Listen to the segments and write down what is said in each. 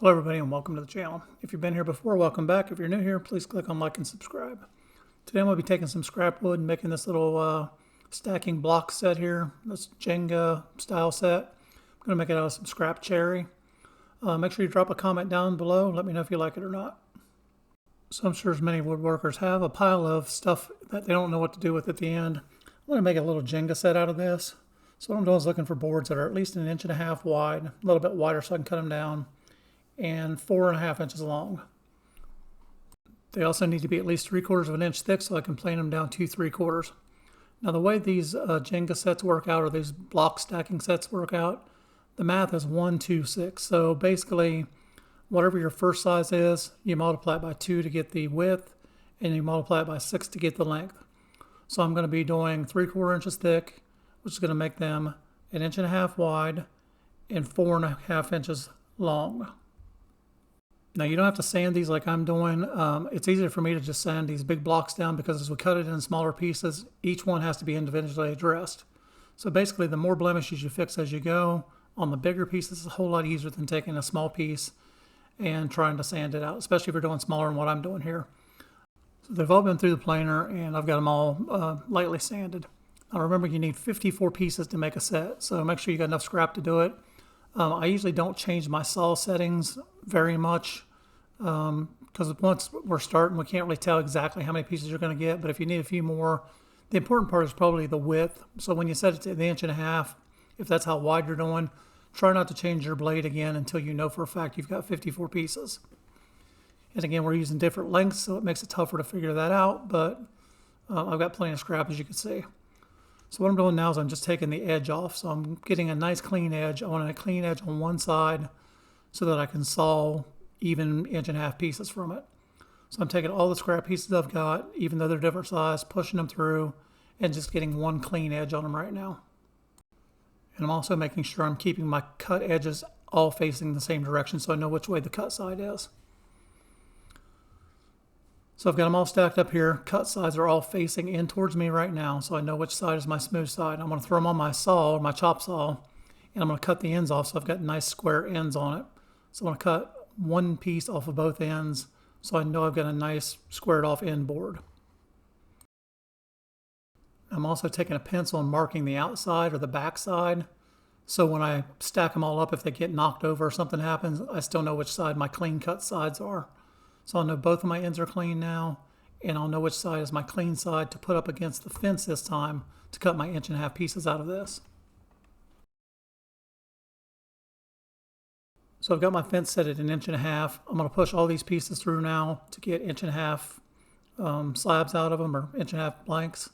Hello everybody and welcome to the channel. If you've been here before, welcome back. If you're new here, please click on like and subscribe. Today I'm going to be taking some scrap wood and making this little stacking block set here. This Jenga style set. I'm going to make it out of some scrap cherry. Make sure you drop a comment down below. Let me know if you like it or not. So I'm sure as many woodworkers have a pile of stuff that they don't know what to do with at the end. I'm going to make a little Jenga set out of this. So what I'm doing is looking for boards that are at least 1.5 inches wide, a little bit wider so I can cut them down, and 4.5 inches long. They also need to be at least 3/4 of an inch thick so I can plane them down to 3/4. Now the way these Jenga sets work out, or these block stacking sets work out, the math is 1, 2, 6. So basically, whatever your first size is, you multiply it by 2 to get the width, and you multiply it by 6 to get the length. So I'm going to be doing 3/4 inches thick, which is going to make them 1.5 inches wide and 4.5 inches long. Now you don't have to sand these like I'm doing. It's easier for me to just sand these big blocks down because as we cut it in smaller pieces, each one has to be individually addressed. So basically the more blemishes you fix as you go on the bigger pieces, it's a whole lot easier than taking a small piece and trying to sand it out, especially if you're doing smaller than what I'm doing here. So they've all been through the planer and I've got them all lightly sanded. Now remember, you need 54 pieces to make a set, so make sure you got enough scrap to do it. I usually don't change my saw settings very much because once we're starting, we can't really tell exactly how many pieces you're going to get. But if you need a few more, the important part is probably the width. So when you set it to 1.5 inches, if that's how wide you're doing, try not to change your blade again until you know for a fact you've got 54 pieces. And again, we're using different lengths, so it makes it tougher to figure that out. But I've got plenty of scrap, as you can see. So what I'm doing now is I'm just taking the edge off. So I'm getting a nice clean edge. I want a clean edge on one side so that I can saw even 1.5 inch pieces from it. So I'm taking all the scrap pieces I've got, even though they're different size, pushing them through and just getting one clean edge on them right now. And I'm also making sure I'm keeping my cut edges all facing the same direction so I know which way the cut side is. So I've got them all stacked up here. Cut sides are all facing in towards me right now, so I know which side is my smooth side. I'm going to throw them on my saw, my chop saw, and I'm going to cut the ends off so I've got nice square ends on it. So I'm going to cut one piece off of both ends so I know I've got a nice squared off end board. I'm also taking a pencil and marking the outside or the back side, so when I stack them all up, if they get knocked over or something happens, I still know which side my clean cut sides are. So I'll know both of my ends are clean now, and I'll know which side is my clean side to put up against the fence this time to cut my 1.5 inch pieces out of this. So I've got my fence set at 1.5 inches. I'm going to push all these pieces through now to get 1.5 inch slabs out of them, or 1.5 inch blanks.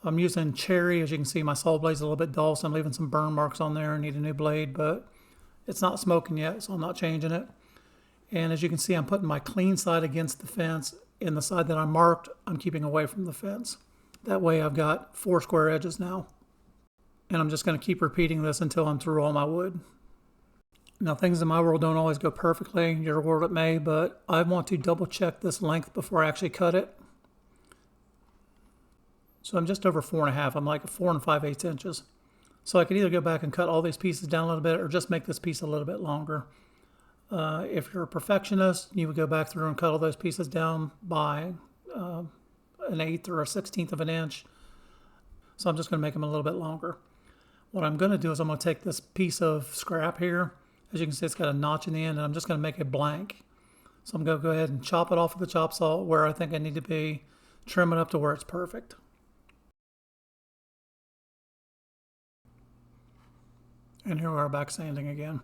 I'm using cherry. As you can see, my saw blade's a little bit dull, so I'm leaving some burn marks on there. I need a new blade, but it's not smoking yet, so I'm not changing it. And as you can see, I'm putting my clean side against the fence, and the side that I marked, I'm keeping away from the fence. That way I've got 4 square edges now. And I'm just going to keep repeating this until I'm through all my wood. Now things in my world don't always go perfectly, your world it may, but I want to double check this length before I actually cut it. So I'm just over 4.5, I'm like 4 5/8 inches. So I could either go back and cut all these pieces down a little bit or just make this piece a little bit longer. If you're a perfectionist, you would go back through and cut all those pieces down by 1/8 or 1/16 of an inch. So I'm just going to make them a little bit longer. What I'm going to do is I'm going to take this piece of scrap here. As you can see, it's got a notch in the end, and I'm just going to make it blank. So I'm going to go ahead and chop it off with the chop saw where I think I need to be, trim it up to where it's perfect. And here we are back sanding again.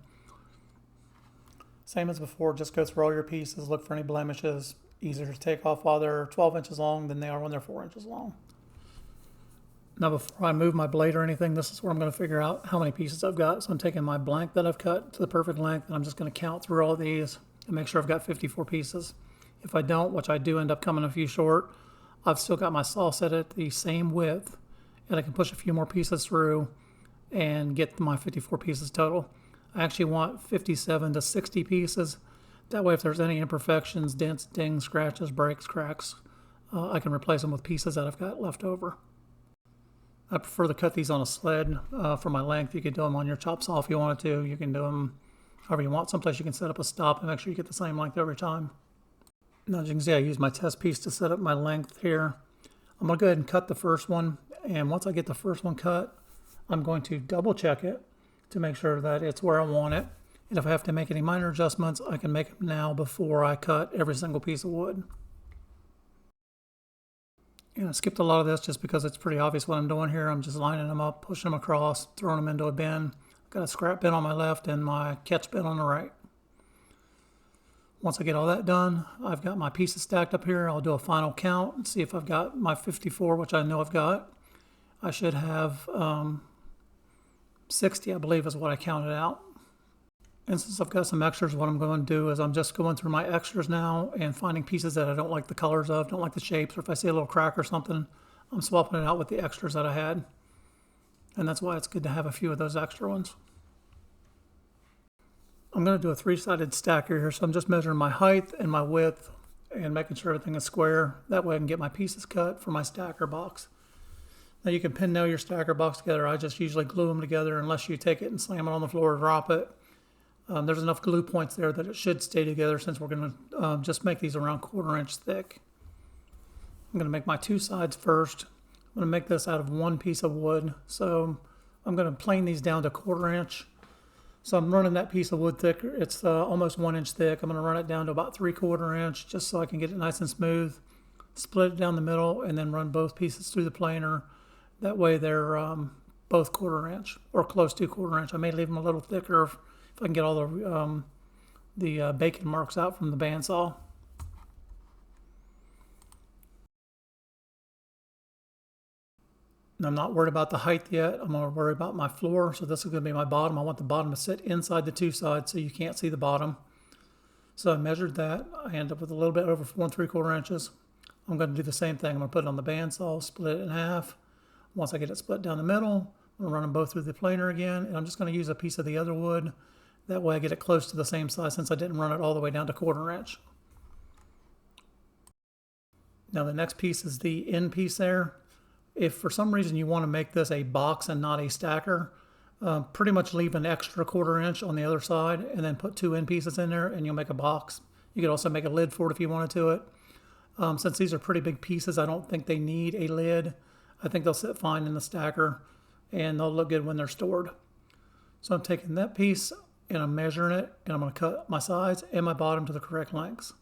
Same as before, just go through all your pieces, look for any blemishes. Easier to take off while they're 12 inches long than they are when they're 4 inches long. Now before I move my blade or anything, this is where I'm going to figure out how many pieces I've got. So I'm taking my blank that I've cut to the perfect length, and I'm just going to count through all these and make sure I've got 54 pieces. If I don't, which I do end up coming a few short, I've still got my saw set at the same width, and I can push a few more pieces through and get my 54 pieces total. I actually want 57 to 60 pieces. That way if there's any imperfections, dents, dings, scratches, breaks, cracks, I can replace them with pieces that I've got left over. I prefer to cut these on a sled for my length. You can do them on your chop saw if you wanted to. You can do them however you want. Someplace you can set up a stop and make sure you get the same length every time. Now, as you can see, I use my test piece to set up my length here. I'm going to go ahead and cut the first one, and once I get the first one cut, I'm going to double check it to make sure that it's where I want it. And if I have to make any minor adjustments, I can make them now before I cut every single piece of wood. And I skipped a lot of this just because it's pretty obvious what I'm doing here. I'm just lining them up, pushing them across, throwing them into a bin. I've got a scrap bin on my left and my catch bin on the right. Once I get all that done, I've got my pieces stacked up here. I'll do a final count and see if I've got my 54, which I know I've got. I should have 60, I believe, is what I counted out. And since I've got some extras, what I'm going to do is I'm just going through my extras now and finding pieces that I don't like the colors of, don't like the shapes, or if I see a little crack or something, I'm swapping it out with the extras that I had. And that's why it's good to have a few of those extra ones. I'm going to do a three-sided stacker here, so I'm just measuring my height and my width and making sure everything is square. That way I can get my pieces cut for my stacker box. Now you can pin nail your stacker box together. I just usually glue them together unless you take it and slam it on the floor or drop it. There's enough glue points there that it should stay together since we're going to just make these around 1/4 inch thick. I'm going to make my two sides first. I'm going to make this out of one piece of wood. So I'm going to plane these down to 1/4 inch. So I'm running that piece of wood thicker. It's almost 1 inch thick. I'm going to run it down to about 3/4 inch just so I can get it nice and smooth. Split it down the middle and then run both pieces through the planer. That way they're both 1/4 inch or close to 1/4 inch. I may leave them a little thicker if I can get all the bacon marks out from the bandsaw. And I'm not worried about the height yet. I'm going to worry about my floor. So this is going to be my bottom. I want the bottom to sit inside the two sides so you can't see the bottom. So I measured that. I end up with a little bit over 4 3/4 inches. I'm going to do the same thing. I'm going to put it on the bandsaw, split it in half. Once I get it split down the middle, I'm going to run them both through the planer again. And I'm just going to use a piece of the other wood. That way I get it close to the same size since I didn't run it all the way down to 1/4 inch. Now the next piece is the end piece there. If for some reason you want to make this a box and not a stacker, pretty much leave an extra 1/4 inch on the other side and then put two end pieces in there and you'll make a box. You could also make a lid for it if you wanted to it. Since these are pretty big pieces, I don't think they need a lid. I think they'll sit fine in the stacker and they'll look good when they're stored. So I'm taking that piece and I'm measuring it and I'm going to cut my sides and my bottom to the correct lengths.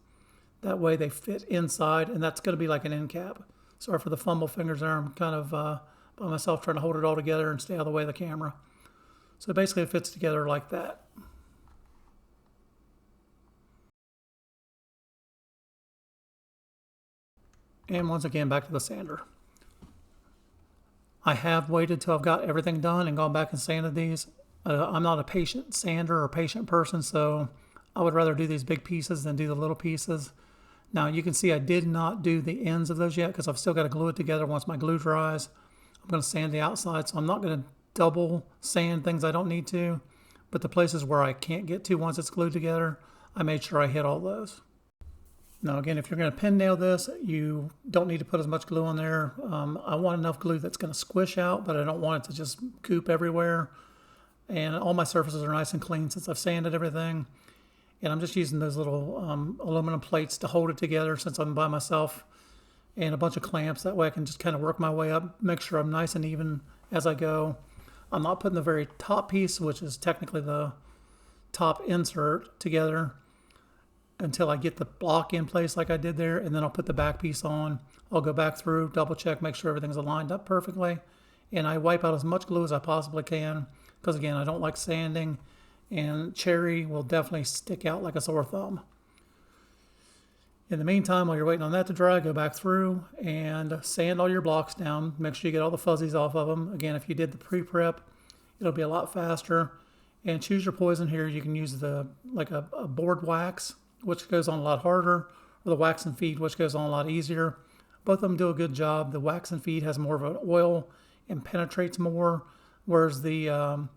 That way they fit inside and that's going to be like an end cap. Sorry for the fumble fingers there. I'm kind of by myself trying to hold it all together and stay out of the way of the camera. So basically it fits together like that. And once again, back to the sander. I have waited till I've got everything done and gone back and sanded these. I'm not a patient sander or patient person, so I would rather do these big pieces than do the little pieces. Now you can see I did not do the ends of those yet because I've still got to glue it together once my glue dries. I'm going to sand the outside, so I'm not going to double sand things I don't need to, but the places where I can't get to once it's glued together, I made sure I hit all those. Now again, if you're going to pin nail this, you don't need to put as much glue on there. I want enough glue that's going to squish out, but I don't want it to just goop everywhere. And all my surfaces are nice and clean since I've sanded everything. And I'm just using those little aluminum plates to hold it together since I'm by myself, and a bunch of clamps. That way I can just kind of work my way up, make sure I'm nice and even as I go. I'm not putting the very top piece, which is technically the top insert, together until I get the block in place like I did there, and then I'll put the back piece on. I'll go back through, double check, make sure everything's aligned up perfectly, and I wipe out as much glue as I possibly can because again, I don't like sanding, and cherry will definitely stick out like a sore thumb. In the meantime, while you're waiting on that to dry, go back through and sand all your blocks down. Make sure you get all the fuzzies off of them. Again, if you did the pre-prep, it'll be a lot faster. And choose your poison here. You can use like a board wax, which goes on a lot harder, or the wax and feed, which goes on a lot easier. Both of them do a good job. The wax and feed has more of an oil and penetrates more, whereas the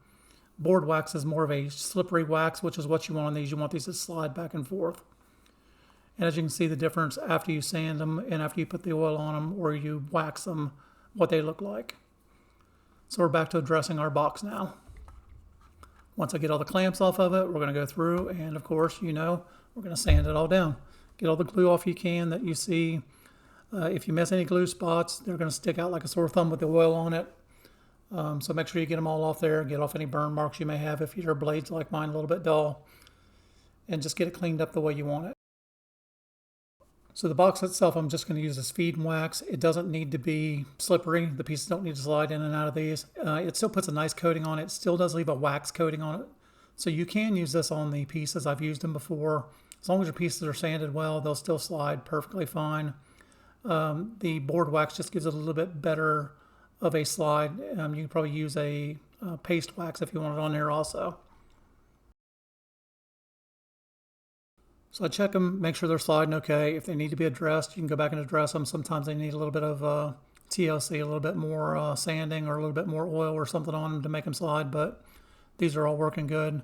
board wax is more of a slippery wax, which is what you want on these. You want these to slide back and forth. And as you can see the difference after you sand them and after you put the oil on them or you wax them, what they look like. So we're back to addressing our box now. Once I get all the clamps off of it, we're going to go through and, of course, we're going to sand it all down. Get all the glue off you can that you see. If you miss any glue spots, they're going to stick out like a sore thumb with the oil on it. So make sure you get them all off there. Get off any burn marks you may have if your blade's like mine, a little bit dull. And just get it cleaned up the way you want it. So the box itself, I'm just going to use this feed and wax. It doesn't need to be slippery. The pieces don't need to slide in and out of these. It still puts a nice coating on it. It still does leave a wax coating on it. So you can use this on the pieces. I've used them before. As long as your pieces are sanded well, they'll still slide perfectly fine. The board wax just gives it a little bit better of a slide. You can probably use a paste wax if you want it on there also. So I check them, make sure they're sliding okay. If they need to be addressed, you can go back and address them. Sometimes they need a little bit of TLC, a little bit more sanding or a little bit more oil or something on them to make them slide, but these are all working good.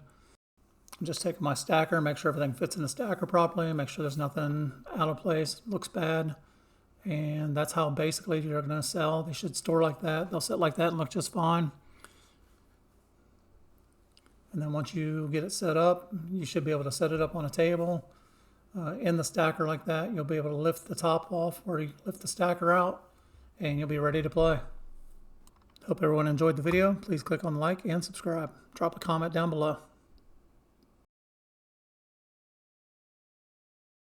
I'm just taking my stacker, make sure everything fits in the stacker properly, make sure there's nothing out of place, looks bad. And that's how basically you're going to sell. They should store like that. They'll sit like that and look just fine. And then once you get it set up, you should be able to set it up on a table. In the stacker like that, you'll be able to lift the top off or you lift the stacker out and you'll be ready to play. Hope everyone enjoyed the video. Please click on like and subscribe. Drop a comment down below.